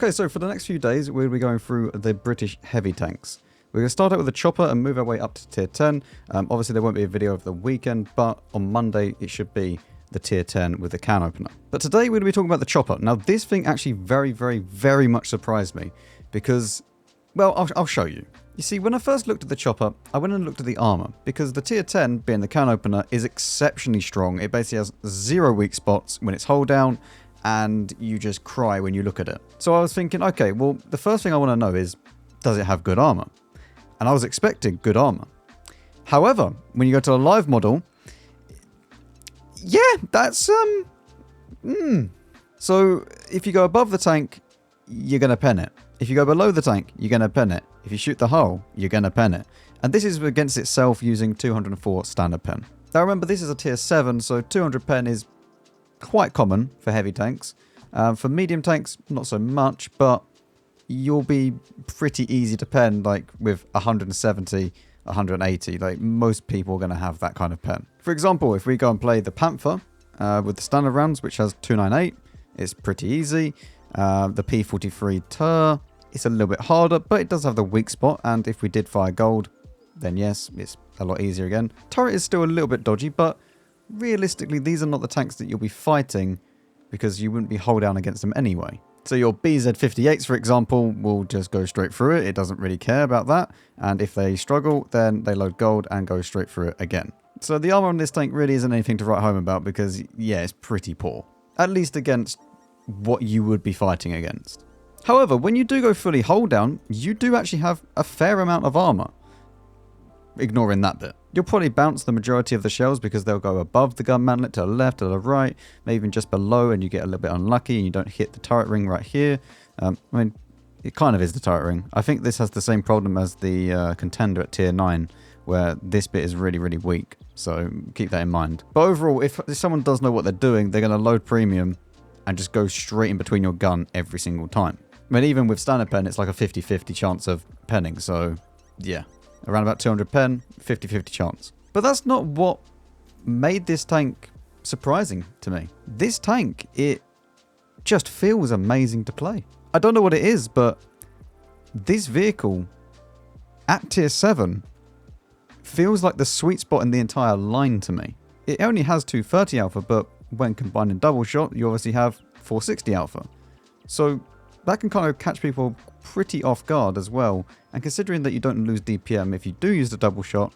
Okay, so for the next few days, we'll be going through the British heavy tanks. We're going to start out with the Chopper and move our way up to tier 10. Obviously, there won't be a video over the weekend, but on Monday, it should be the tier 10 with the can opener. But today, we're going to be talking about the Chopper. Now, this thing actually very much surprised me because, well, I'll show you. You see, when I first looked at the Chopper, I went and looked at the Armour, because the tier 10, being the can opener, is exceptionally strong. It basically has 0 weak spots when it's hold down, and you just cry when you look at it. So I was thinking, okay, well, the first thing I want to know is, does it have good armor? And I was expecting good armor. However, when you go to a live model, yeah, that's, So if you go above the tank, you're going to pen it. If you go below the tank, you're going to pen it. If you shoot the hull, you're going to pen it. And this is against itself using 204 standard pen. Now remember, this is a tier 7, so 200 pen is quite common for heavy tanks. For medium tanks, not so much, but you'll be pretty easy to pen, like with 170, 180. Like most people are going to have that kind of pen. For example, if we go and play the Panther with the standard rounds, which has 298, it's pretty easy. The P43 Tur, it's a little bit harder, but it does have the weak spot, and if we did fire gold, then yes, it's a lot easier again. Turret is still a little bit dodgy, but realistically, these are not the tanks that you'll be fighting because you wouldn't be hold down against them anyway. So your BZ58s, for example, will just go straight through it. It doesn't really care about that. And if they struggle, then they load gold and go straight through it again. So the armor on this tank really isn't anything to write home about because, yeah, it's pretty poor. At least against what you would be fighting against. However, when you do go fully hold down, you do actually have a fair amount of armor. Ignoring that bit. You'll probably bounce the majority of the shells because they'll go above the gun mantlet, to the left, to the right, maybe even just below, and you get a little bit unlucky and you don't hit the turret ring right here. I mean, it kind of is the turret ring. I think this has the same problem as the contender at tier 9, where this bit is really weak. So keep that in mind. But overall, if someone does know what they're doing, they're going to load premium and just go straight in between your gun every single time. I mean, even with standard pen, it's like a 50-50 chance of penning. So yeah. Around about 200 pen, 50-50 chance. But that's not what made this tank surprising to me. This tank, it just feels amazing to play. I don't know what it is, but this vehicle at tier 7 feels like the sweet spot in the entire line to me. It only has 230 alpha, but when combined in double shot, you obviously have 460 alpha. So that can kind of catch people pretty off guard as well. And considering that you don't lose DPM if you do use the double shot,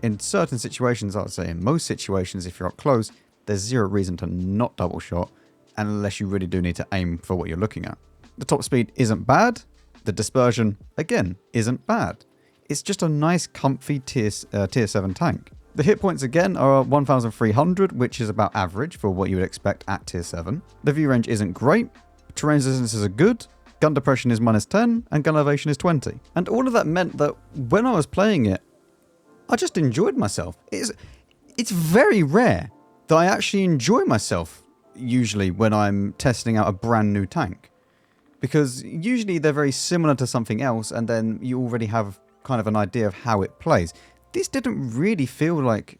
in certain situations, I would say in most situations, if you're up close, there's 0 reason to not double shot, unless you really do need to aim for what you're looking at. The top speed isn't bad. The dispersion, again, isn't bad. It's just a nice, comfy tier 7 tank. The hit points, again, are 1,300, which is about average for what you would expect at tier 7. The view range isn't great. Terrain resistances are good. Gun depression is -10, and gun elevation is 20. And all of that meant that when I was playing it, I just enjoyed myself. It's very rare that I actually enjoy myself, usually, when I'm testing out a brand new tank. Because usually they're very similar to something else, and then you already have kind of an idea of how it plays. This didn't really feel like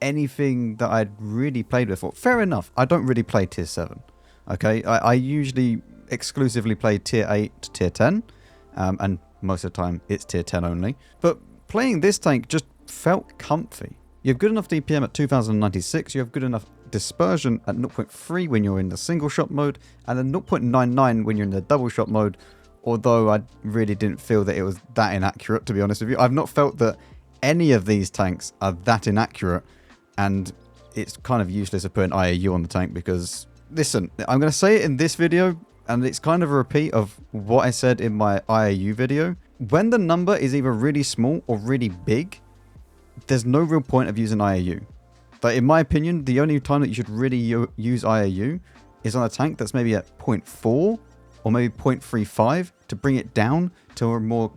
anything that I'd really played before. Fair enough, I don't really play tier 7. Okay, I usually exclusively play tier 8 to tier 10, and most of the time it's tier 10 only. But playing this tank just felt comfy. You have good enough DPM at 2096, you have good enough dispersion at 0.3 when you're in the single shot mode, and then 0.99 when you're in the double shot mode, although I really didn't feel that it was that inaccurate, to be honest with you. I've not felt that any of these tanks are that inaccurate, and it's kind of useless to put an IAU on the tank because, listen, I'm going to say it in this video, and it's kind of a repeat of what I said in my IAU video. When the number is either really small or really big, there's no real point of using IAU. But in my opinion, the only time that you should really use IAU is on a tank that's maybe at 0.4 or maybe 0.35 to bring it down to a more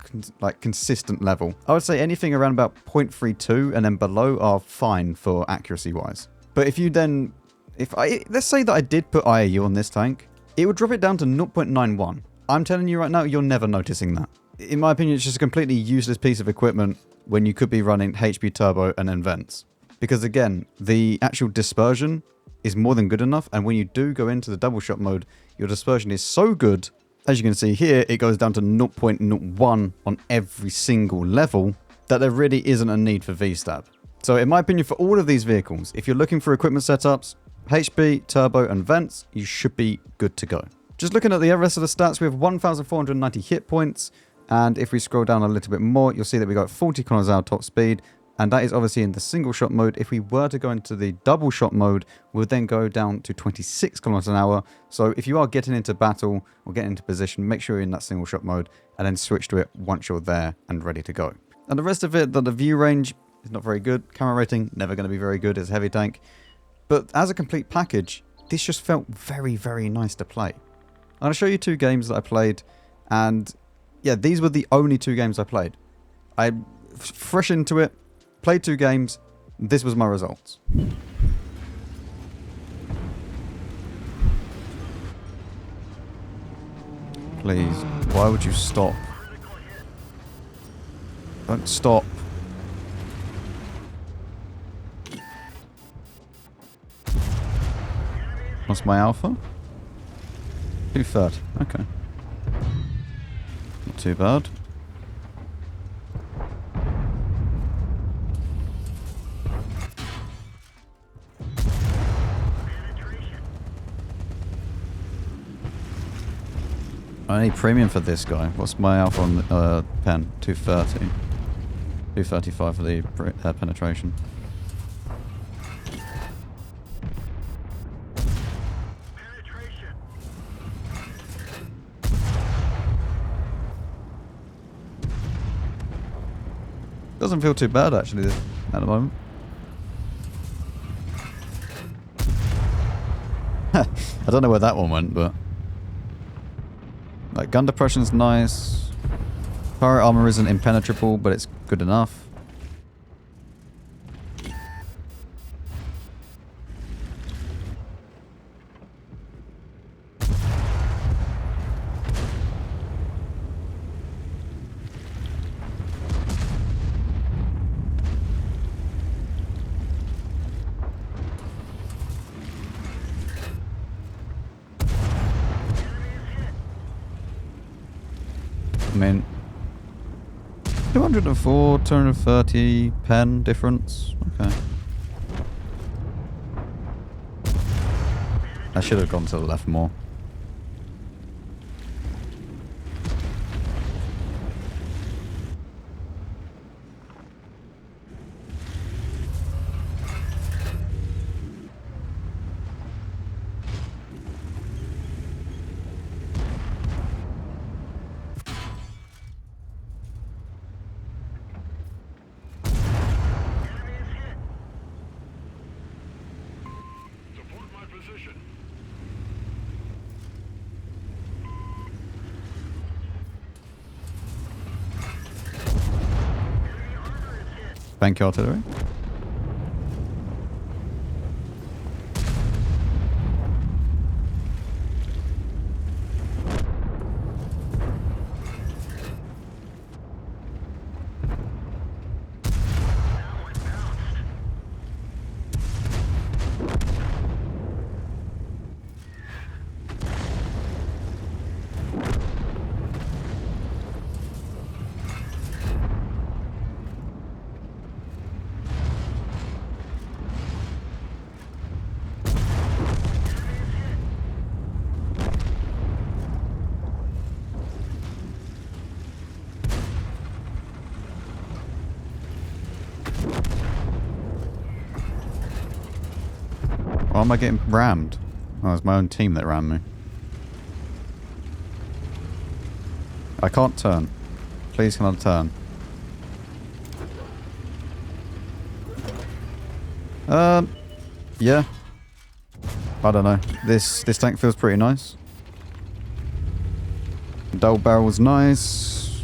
consistent level. I would say anything around about 0.32 and then below are fine for accuracy wise. But if you then, let's say that I did put IAU on this tank, it would drop it down to 0.91. I'm telling you right now, you're never noticing that. In my opinion, it's just a completely useless piece of equipment when you could be running HP Turbo and then vents. Because again, the actual dispersion is more than good enough, and when you do go into the double shot mode, your dispersion is so good as you can see here, it goes down to 0.01 on every single level, that there really isn't a need for V-Stab. So in my opinion, for all of these vehicles, if you're looking for equipment setups, HP, turbo, and vents, you should be good to go. Just looking at the rest of the stats, we have 1,490 hit points, and if we scroll down a little bit more, you'll see that we got 40 km/h top speed, and that is obviously in the single shot mode. If we were to go into the double shot mode, we'll then go down to 26 km/h. So if you are getting into battle or getting into position, make sure you're in that single shot mode, and then switch to it once you're there and ready to go. And the rest of it, the view range is not very good. Camera rating, never going to be very good. It's a heavy tank. But as a complete package, this just felt very, very nice to play. I'm going to show you 2 games that I played, and yeah, these were the only 2 games I played. I'm fresh into it, played 2 games, this was my results. Please, why would you stop? Don't stop. What's my alpha? 230. Okay. Not too bad. I need premium for this guy. What's my alpha on the pen? 230. 235 for the penetration. Doesn't feel too bad actually at the moment. I don't know where that one went, but like gun depression's nice. Pirate armor isn't impenetrable, but it's good enough. I mean, 204, 230 pen difference. Okay. I should have gone to the left more. Thank you, artillery. Why am I getting rammed? Oh, it's my own team that rammed me. I can't turn. Please can I turn? Yeah. I don't know. This tank feels pretty nice. Double barrel's nice.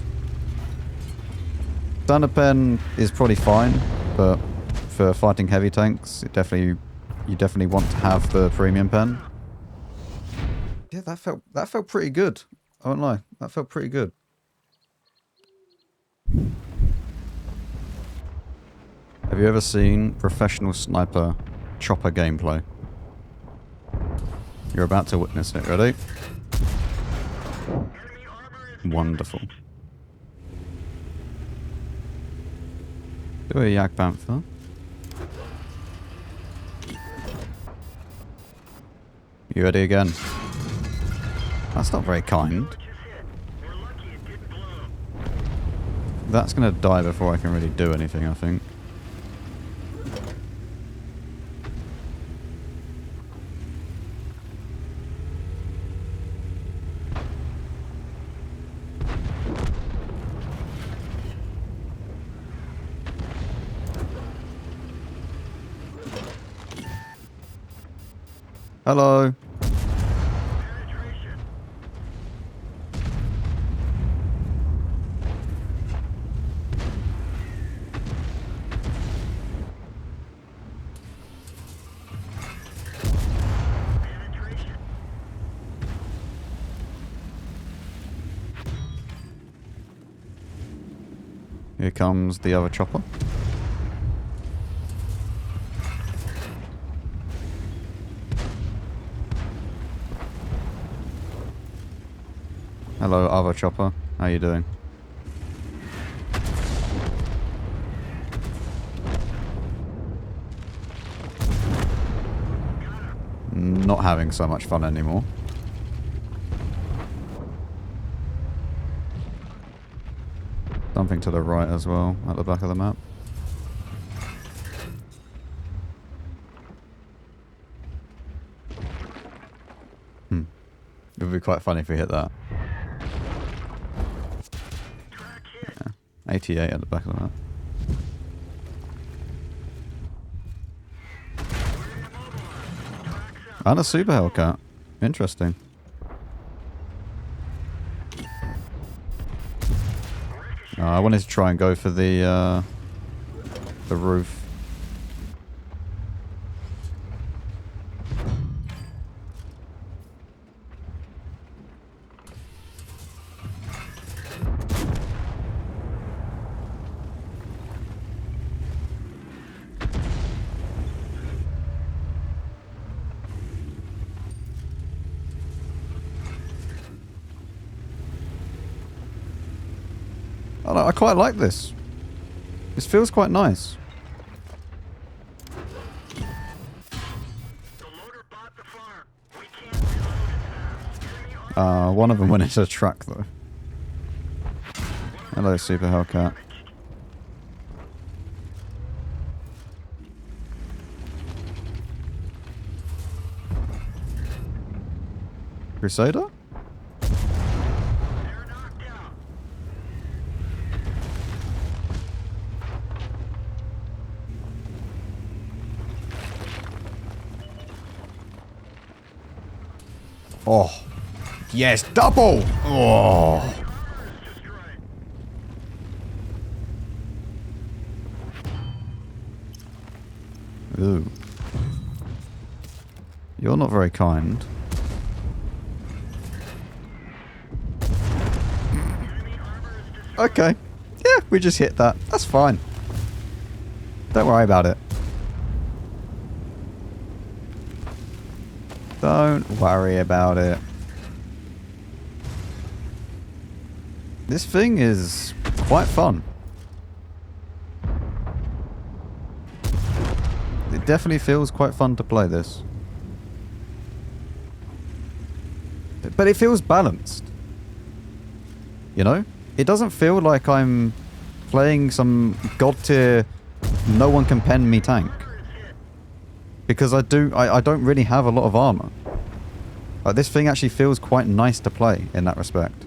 Standard pen is probably fine, but for fighting heavy tanks, you definitely want to have the premium pen. Yeah, that felt pretty good. I won't lie, that felt pretty good. Have you ever seen professional sniper chopper gameplay? You're about to witness it. Ready? Wonderful. Do a yak panther. You ready again? That's not very kind. That's gonna die before I can really do anything, I think. Hello. Here comes the other chopper. Hello, other chopper. How you doing? Not having so much fun anymore. Something to the right as well, at the back of the map. It would be quite funny if we hit that. Yeah. 88 at the back of the map. And a super Hellcat. Interesting. I wanted to try and go for the roof. I quite like this. This feels quite nice. One of them went into a truck though. Hello, Super Hellcat. Crusader? Oh. Yes, double! Oh. Ooh. You're not very kind. Okay. Yeah, we just hit that. That's fine. Don't worry about it. Don't worry about it. This thing is quite fun. It definitely feels quite fun to play this. But it feels balanced. You know? It doesn't feel like I'm playing some god tier no one can pen me tank. Because I don't really have a lot of armor. Like, this thing actually feels quite nice to play in that respect.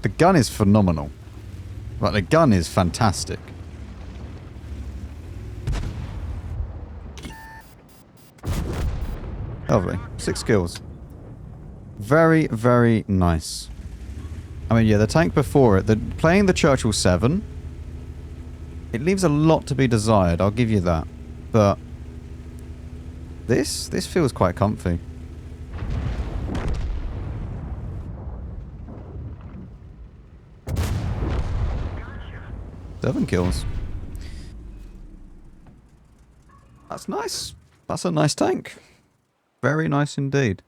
The gun is phenomenal. Like, the gun is fantastic. Lovely. 6 kills. Very, very nice. I mean, yeah, the tank before it, playing the Churchill 7, it leaves a lot to be desired, I'll give you that. But this feels quite comfy. Gotcha. 7 kills. That's nice. That's a nice tank. Very nice indeed.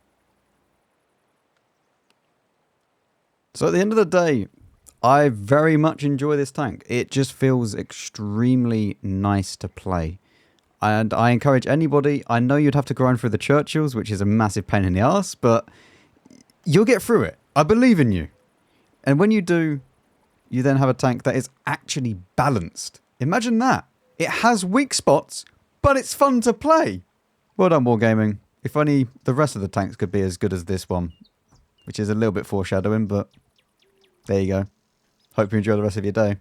So at the end of the day, I very much enjoy this tank. It just feels extremely nice to play. And I encourage anybody, I know you'd have to grind through the Churchills, which is a massive pain in the arse, but you'll get through it. I believe in you. And when you do, you then have a tank that is actually balanced. Imagine that. It has weak spots, but it's fun to play. Well done, Wargaming. If only the rest of the tanks could be as good as this one, which is a little bit foreshadowing, but there you go. Hope you enjoy the rest of your day.